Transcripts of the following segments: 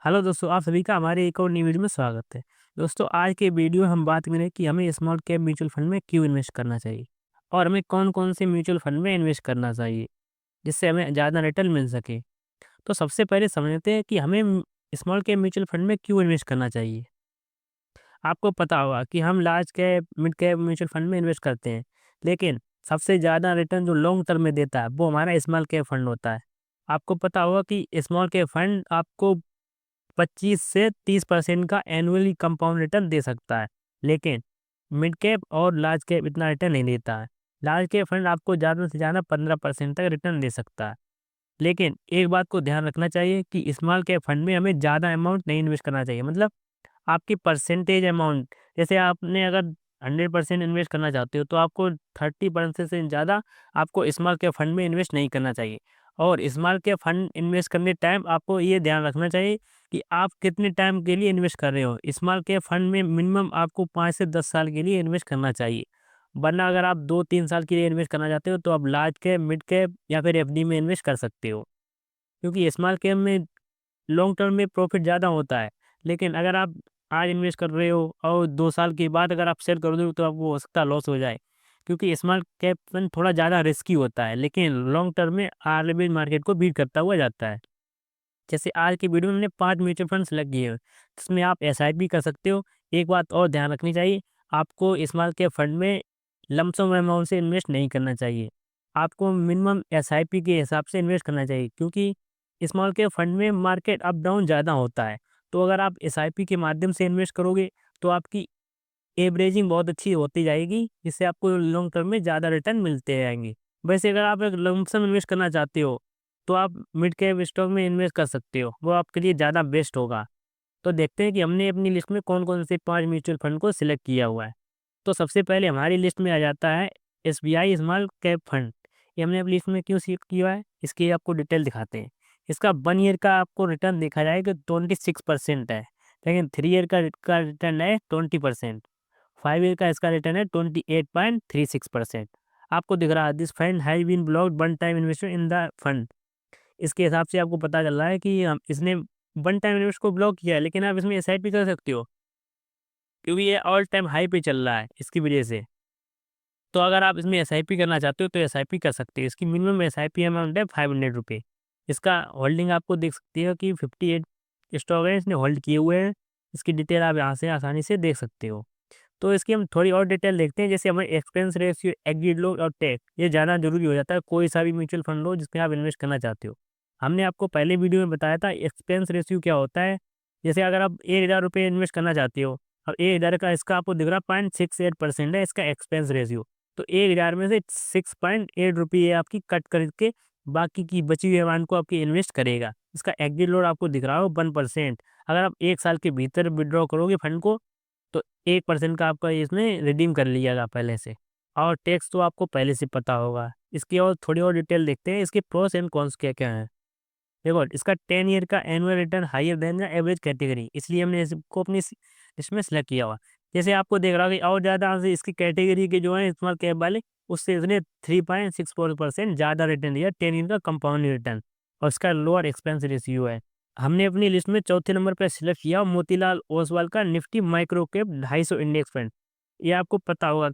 Hello दोस्तों, आप सभी का हमारे एक और नई वीडियो में स्वागत है। दोस्तों, आज के वीडियो में हम बात करेंगे कि हमें स्मॉल कैप म्यूचुअल फंड में क्यों इन्वेस्ट करना चाहिए और हमें कौन-कौन से म्यूचुअल फंड में इन्वेस्ट करना चाहिए, जिससे हमें ज़्यादा रिटर्न मिल सके। तो सबसे पहले समझते हैं कि हमें स्मॉल कैप म्यूचुअल फंड में क्यों इन्वेस्ट करना चाहिए। आपको पता होगा कि हम large cap, mid cap mutual fund में इन्वेस्ट करते हैं, लेकिन सबसे ज़्यादा रिटर्न जो लॉन्ग टर्म में देता है, वो हमारा स्मॉल कैप फंड होता है। आपको पता होगा कि स्मॉल कैप फंड आपको 25 से 30% का एनुअली कंपाउंड रिटर्न दे सकता है, लेकिन मिड कैप और लार्ज कैप इतना रिटर्न नहीं देता है। लार्ज कैप फंड आपको ज़्यादा से ज़्यादा 15% तक रिटर्न दे सकता है, लेकिन एक बात को ध्यान रखना चाहिए कि स्मॉल कैप फंड में हमें ज़्यादा अमाउंट नहीं इन्वेस्ट करना चाहिए। मतलब आपकी परसेंटेज अमाउंट, जैसे आपने अगर 100% इन्वेस्ट करना चाहते हो, तो आपको 30% से ज़्यादा आपको स्मॉल कैप फंड में इन्वेस्ट नहीं करना चाहिए। और स्मॉल कैप फंड इन्वेस्ट करने टाइम आपको ये ध्यान रखना चाहिए कि आप कितने टाइम के लिए इन्वेस्ट कर रहे हो। स्मॉल कैप फंड में मिनिमम आपको 5 से 10 साल के लिए इन्वेस्ट करना चाहिए। वरना अगर आप 2-3 साल के लिए इन्वेस्ट करना चाहते हो, तो आप लार्ज कैप, मिड कैप या फिर एफडी में इन्वेस्ट कर सकते हो। क्योंकि स्मॉल कैप में लॉन्ग टर्म में प्रॉफिट ज़्यादा होता है, लेकिन अगर आप आज इन्वेस्ट कर रहे हो और 2 साल के बाद अगर आप सेल कर दो, तो आपको हो सकता है लॉस हो जाए। क्योंकि स्मॉल कैप फंड थोड़ा ज़्यादा रिस्की होता है, लेकिन लॉन्ग टर्म में आरबी मार्केट को बीट करता हुआ जाता है। जैसे आज की वीडियो में हमने 5 म्यूचुअल फंड सेलेक्ट किए हैं, जिसमें आप एसआईपी कर सकते हो। एक बात और ध्यान रखनी चाहिए, आपको स्मॉल कैप फंड में लमसम अमाउंट से इन्वेस्ट नहीं करना चाहिए। आपको मिनिमम एसआईपी के हिसाब से इन्वेस्ट करना चाहिए, क्योंकि स्मॉल कैप फंड में मार्केट अप डाउन ज़्यादा होता है। तो अगर आप एसआईपी के माध्यम से इन्वेस्ट करोगे, तो आपकी एवरेजिंग बहुत अच्छी होती जाएगी, जिससे आपको लॉन्ग टर्म में ज़्यादा रिटर्न मिलते जाएँगे। वैसे अगर आप एक लमसम इन्वेस्ट करना चाहते हो, तो आप मिड कैप स्टॉक में इन्वेस्ट कर सकते हो, वो आपके लिए ज़्यादा बेस्ट होगा। तो देखते हैं कि हमने अपनी लिस्ट में कौन-कौन से 5 म्यूचुअल फंड को सिलेक्ट किया हुआ है। तो सबसे पहले हमारी लिस्ट में आ जाता है एसबीआई स्मॉल कैप फंड। ये हमने अपनी लिस्ट में क्यों सिलेक्ट किया है, इसकी आपको डिटेल दिखाते हैं। इसका 1 ईयर का आपको रिटर्न देखा जाए तो 26% है, लेकिन 3 ईयर का रिटर्न है 20%। 5 ईयर का इसका रिटर्न है 28.36%। आपको दिख रहा है, this fund has been blocked one time investment in the fund. इसके हिसाब से आपको पता चल रहा है कि इसने वन टाइम इन्वेस्ट को ब्लॉक किया है, लेकिन आप इसमें एसआईपी कर सकते हो, क्योंकि ये ऑल टाइम हाई पे चल रहा है इसकी वजह से। तो अगर आप इसमें एसआईपी करना चाहते हो, तो एसआईपी कर सकते हो। इसकी मिनिमम एसआईपी अमाउंट है ₹500। इसका होल्डिंग आपको देख सकते हो कि 58 स्टॉक है इसने होल्ड किए हुए हैं। इसकी डिटेल आप यहाँ से आसानी से देख सकते हो। तो इसकी हम थोड़ी और डिटेल देखते हैं, जैसे हमें एक्सपेंस रेशियो, एग्रीड लोड और टैक्स, ये ज़्यादा ज़रूरी हो जाता है कोई सा भी म्यूचुअल फंड लो जिसमें आप इन्वेस्ट करना चाहते हो। हमने आपको पहले वीडियो में बताया था एक्सपेंस रेशियो क्या होता है। जैसे अगर आप ₹1000 इन्वेस्ट करना चाहते हो और 1000 का इसका आपको दिख रहा है 0.68% है इसका एक्सपेंस रेशियो। तो 1000 में से 6.8 रुपये आपकी कट करके बाकी की बची हुई अमाउंट को आपकी इन्वेस्ट करेगा। इसका एग्रीड लोड आपको दिख रहा हो 1%। अगर आप 1 साल के भीतर विथड्रॉ करोगे फंड को, तो 1% का आपका इसमें रिडीम कर लिया पहले से। और टैक्स तो आपको पहले से पता होगा। इसकी और थोड़ी और डिटेल देखते हैं, इसके प्रोस एंड कॉन्स क्या-क्या हैं। देखो, इसका 10 ईयर का annual return higher than the average category, इसलिए हमने इसको अपनी इसमें सेलेक्ट किया हुआ। जैसे आपको देख रहा होगा कि और ज़्यादा से इसकी कैटेगरी के जो है स्मॉल कैप वाले, उससे इसने 3.64% ज़्यादा रिटर्न दिया 10 ईयर का कंपाउंड रिटर्न, और इसका लोअर एक्सपेंस रेशियो है। हमने अपनी लिस्ट में चौथे नंबर पर सिलेक्ट किया मोतीलाल ओसवाल का Nifty micro cap 250 index fund. ये आपको पता होगा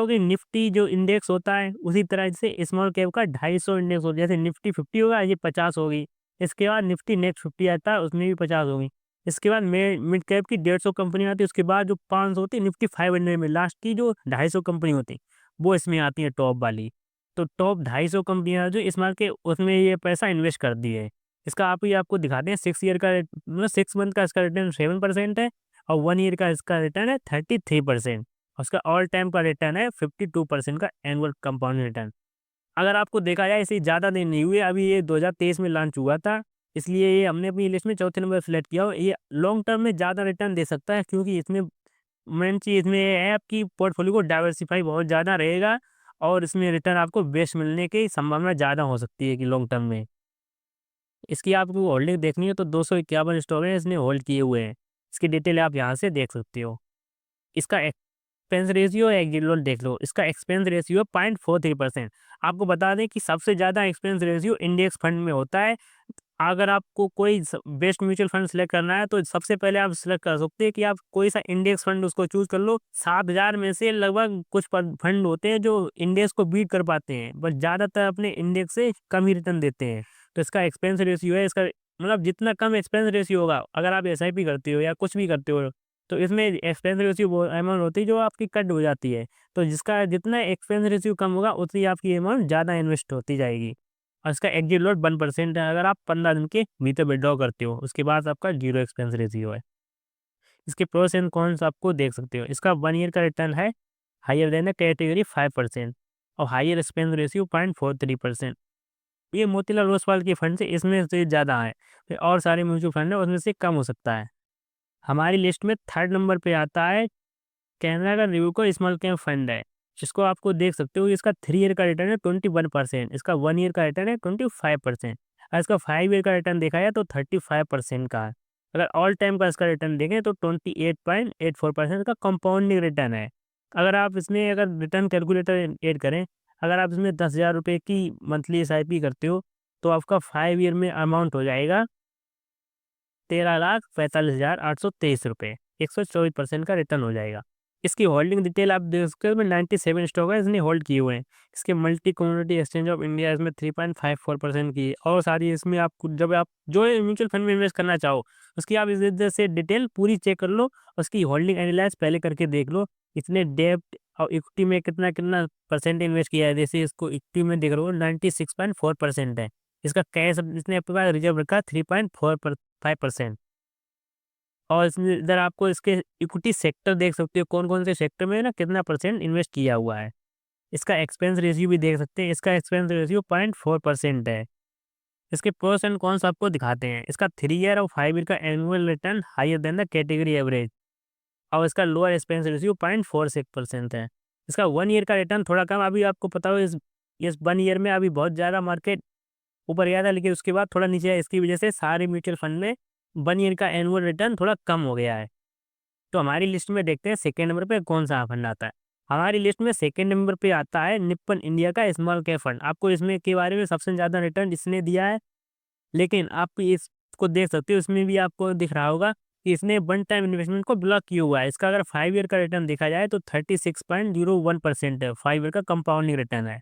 कि निफ्टी जो इंडेक्स होता है, उसी तरह से स्मॉल कैप का 250 इंडेक्स होता है। जैसे निफ्टी 50 होगा, ये 50 होगी। इसके बाद निफ्टी नेक्स्ट 50 आता है, उसमें भी 50 होगी। इसके बाद मिड कैप की 150 कंपनी आती है, उसके बाद जो 500 होती है निफ्टी 500 में, लास्ट की जो 250 कंपनी होती है, वो इसमें आती है टॉप वाली। तो टॉप 250 कंपनियां जो स्मॉल के, उसमें ये पैसा इन्वेस्ट कर दिए है। इसका आपको दिखाते हैं 6 ईयर का, मतलब 6 मंथ का इसका रिटर्न 7% है, और 1 ईयर का इसका रिटर्न है 33%। और उसका ऑल टाइम का रिटर्न है 52% का एनुअल कंपाउंड रिटर्न। अगर आपको देखा जाए, इसे ज़्यादा दिन नहीं हुए, अभी ये 2023 में लॉन्च हुआ था, इसलिए ये हमने अपनी लिस्ट में चौथे नंबर पर सिलेक्ट किया। और ये लॉन्ग टर्म में ज़्यादा रिटर्न दे सकता है, क्योंकि इसमें मेन चीज़ इसमें ये है, आपकी पोर्टफोलियो को डाइवर्सिफ़ाई बहुत ज़्यादा रहेगा, और इसमें रिटर्न आपको बेस्ट मिलने की संभावना ज़्यादा हो सकती है कि लॉन्ग टर्म में। इसकी आपको होल्डिंग देखनी है, तो 251 स्टॉक है इसने होल्ड किए हुए हैं। इसकी डिटेल आप यहाँ से देख सकते हो। इसका एक्सपेंस रेशियो एग्जीलोन देख लो, इसका एक्सपेंस रेशियो 0.43%। आपको बता दें कि सबसे ज़्यादा एक्सपेंस रेशियो इंडेक्स फंड में होता है। अगर आपको कोई बेस्ट म्यूचुअल फंड सेलेक्ट करना है तो सबसे पहले आप सेलेक्ट कर सकते हैं कि आप कोई सा इंडेक्स फंड उसको चूज कर लो। 7,000 में से लगभग कुछ फंड होते हैं जो इंडेक्स को बीट कर पाते हैं, बट ज़्यादातर अपने इंडेक्स से कम ही रिटर्न देते हैं। तो इसका एक्सपेंस रेशियो है, इसका मतलब जितना कम एक्सपेंस रेशियो होगा, अगर आप SIP करते हो या कुछ भी करते हो, तो इसमें एक्सपेंस रेशियो वो अमाउंट होती है जो आपकी कट हो जाती है। तो जिसका जितना एक्सपेंस रेशियो कम होगा उतनी आपकी अमाउंट ज़्यादा इन्वेस्ट होती जाएगी। और इसका एग्जिट लोड 1% है, अगर आप 15 दिन के भीतर विड्रॉ करते हो, उसके बाद आपका जीरो एक्सपेंस रेशियो है। इसके प्रोस एंड कॉन्स आपको देख सकते हो। इसका 1 ईयर का रिटर्न है हायर देन द कैटेगरी 5% और हायर एक्सपेंस रेशियो 0.43%। ये मोतीलाल ओसवाल के फंड से इसमें से ज़्यादा है। फिर और सारे म्यूचुअल फंड है उसमें से कम हो सकता है। हमारी लिस्ट में 3rd नंबर पे आता है कैनरा का रिव्यूको स्मॉल कैप फंड है, जिसको आपको देख सकते हो। इसका 3 ईयर का रिटर्न है 21%, इसका 1 ईयर का रिटर्न है 25% और इसका 5 ईयर का रिटर्न देखा जाए तो 35% का है। अगर ऑल टाइम का इसका रिटर्न देखें तो 28.84% का कंपाउंडिंग रिटर्न है। अगर आप इसमें अगर रिटर्न कैलकुलेटर ऐड करें, अगर आप इसमें 10,000 रुपये की मंथली SIP करते हो तो आपका 5 ईयर में अमाउंट हो जाएगा 13,45,823 रुपये। 124% का रिटर्न हो जाएगा। इसकी होल्डिंग डिटेल आप देख सकते हो, इसमें 97 स्टॉक है इसने होल्ड किए हुए हैं। इसके multi community exchange of India इसमें 3.54% की है और सारी इसमें आपको जब आप जो म्यूचुअल फंड में इन्वेस्ट करना चाहो उसकी आप इस इधर से डिटेल पूरी चेक कर लो। उसकी होल्डिंग एनालाइज पहले करके देख लो, इसने डेब्ट और इक्विटी में कितना कितना परसेंट इन्वेस्ट किया है। जैसे इसको इक्विटी में देख रहे हो 96.4% है। इसका कैश इसने अपने पास रिजर्व रखा 3.45%। और इसमें इधर आपको इसके इक्विटी सेक्टर देख सकते हो, कौन-कौन से सेक्टर में ना कितना परसेंट इन्वेस्ट किया हुआ है। इसका एक्सपेंस रेशियो भी देख सकते हैं, इसका एक्सपेंस रेशियो 0.4% है। इसके प्रोस एंड कॉन्स आपको दिखाते हैं। इसका 3 ईयर और 5 ईयर का annual return higher than the category average और इसका लोअर एक्सपेंस रेशियो 0.46% है। इसका 1 ईयर का रिटर्न थोड़ा कम, अभी आपको पता हो इस 1 ईयर में अभी बहुत ज़्यादा मार्केट ऊपर गया था, लेकिन उसके बाद थोड़ा नीचे आया। इसकी वजह से सारे म्यूचुअल फंड में 1 ईयर का एनुअल रिटर्न थोड़ा कम हो गया है। तो हमारी लिस्ट में देखते हैं सेकंड नंबर पे कौन-सा फंड आता है। हमारी लिस्ट में सेकंड नंबर पे आता है निप्पन इंडिया का स्मॉल कैप फंड। आपको इसमें के बारे में सबसे ज़्यादा रिटर्न इसने दिया है, लेकिन आप इसको देख सकते हो, इसमें भी आपको दिख रहा होगा कि इसने वन टाइम इन्वेस्टमेंट को ब्लॉक किया हुआ है। इसका अगर 5 ईयर का रिटर्न देखा जाए तो 36.01% है, 5 ईयर का कंपाउंडिंग रिटर्न है।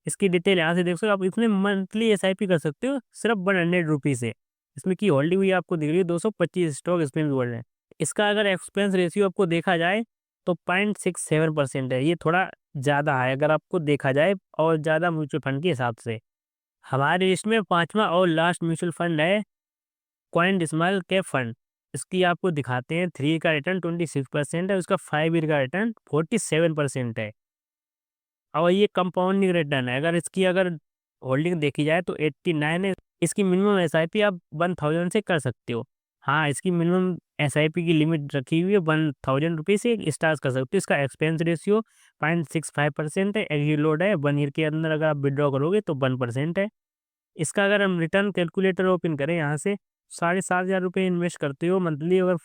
इसकी डिटेल यहाँ से देख सकते हो आप। इसमें मंथली SIP कर सकते हो सिर्फ 100 रुपीज़ से। इसमें की होल्डिंग हुई आपको दिख रही है 225 स्टॉक इसमें भी होल्ड है। इसका अगर एक्सपेंस रेशियो आपको देखा जाए तो 0.67% है। ये थोड़ा ज़्यादा है अगर आपको देखा जाए और ज़्यादा म्यूचुअल फंड के हिसाब से। हमारी लिस्ट में 5वां और लास्ट म्यूचुअल फंड है कॉइन्ड स्मॉल कैप फंड। इसकी आपको दिखाते हैं 3 का रिटर्न 26% है, उसका 5 ईयर का रिटर्न 47% है और ये कंपाउंडिंग रिटर्न है। अगर इसकी अगर होल्डिंग देखी जाए तो 89 है। इसकी मिनिमम SIP आप 1000 से कर सकते हो। हाँ, इसकी मिनिमम SIP की लिमिट रखी हुई है 1000 रुपीज़ से स्टार्ट कर सकते हो। इसका एक्सपेंस रेशियो 0.65% है। एग्जिट लोड है 1 ईयर के अंदर अगर आप विड्रॉ करोगे तो 1% है। इसका अगर हम रिटर्न कैलकुलेटर ओपन करें यहाँ से, 7,500 इन्वेस्ट करते हो मंथली, अगर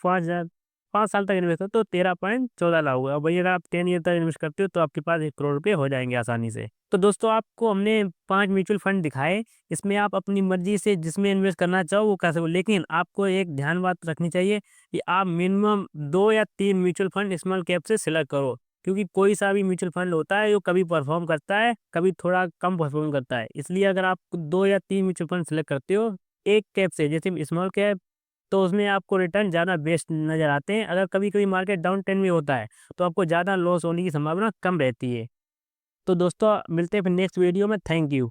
5 साल तक इन्वेस्ट करते हो तो 13.14 लाख होगा। वही अगर आप 10 ईयर तक इन्वेस्ट करते हो तो आपके पास 1 करोड़ रुपये हो जाएंगे आसानी से। तो दोस्तों आपको हमने 5 म्यूचुअल फंड दिखाए, इसमें आप अपनी मर्जी से जिसमें इन्वेस्ट करना चाहो वो कर सको, लेकिन आपको एक ध्यान बात रखनी चाहिए कि आप मिनिमम 2 या 3 म्यूचुअल फंड स्मॉल कैप से सिलेक्ट करो। क्योंकि कोई सा भी म्यूचुअल फंड होता है जो कभी परफॉर्म करता है, कभी थोड़ा कम परफॉर्म करता है। इसलिए अगर आप 2 या 3 म्यूचुअल फंड सेलेक्ट करते हो एक कैप से, जैसे स्मॉल कैप, तो उसमें आपको रिटर्न ज़्यादा बेस्ट नज़र आते हैं। अगर कभी-कभी मार्केट डाउन ट्रेंड में होता है तो आपको ज़्यादा लॉस होने की संभावना कम रहती है। तो दोस्तों मिलते हैं फिर नेक्स्ट वीडियो में। Thank you.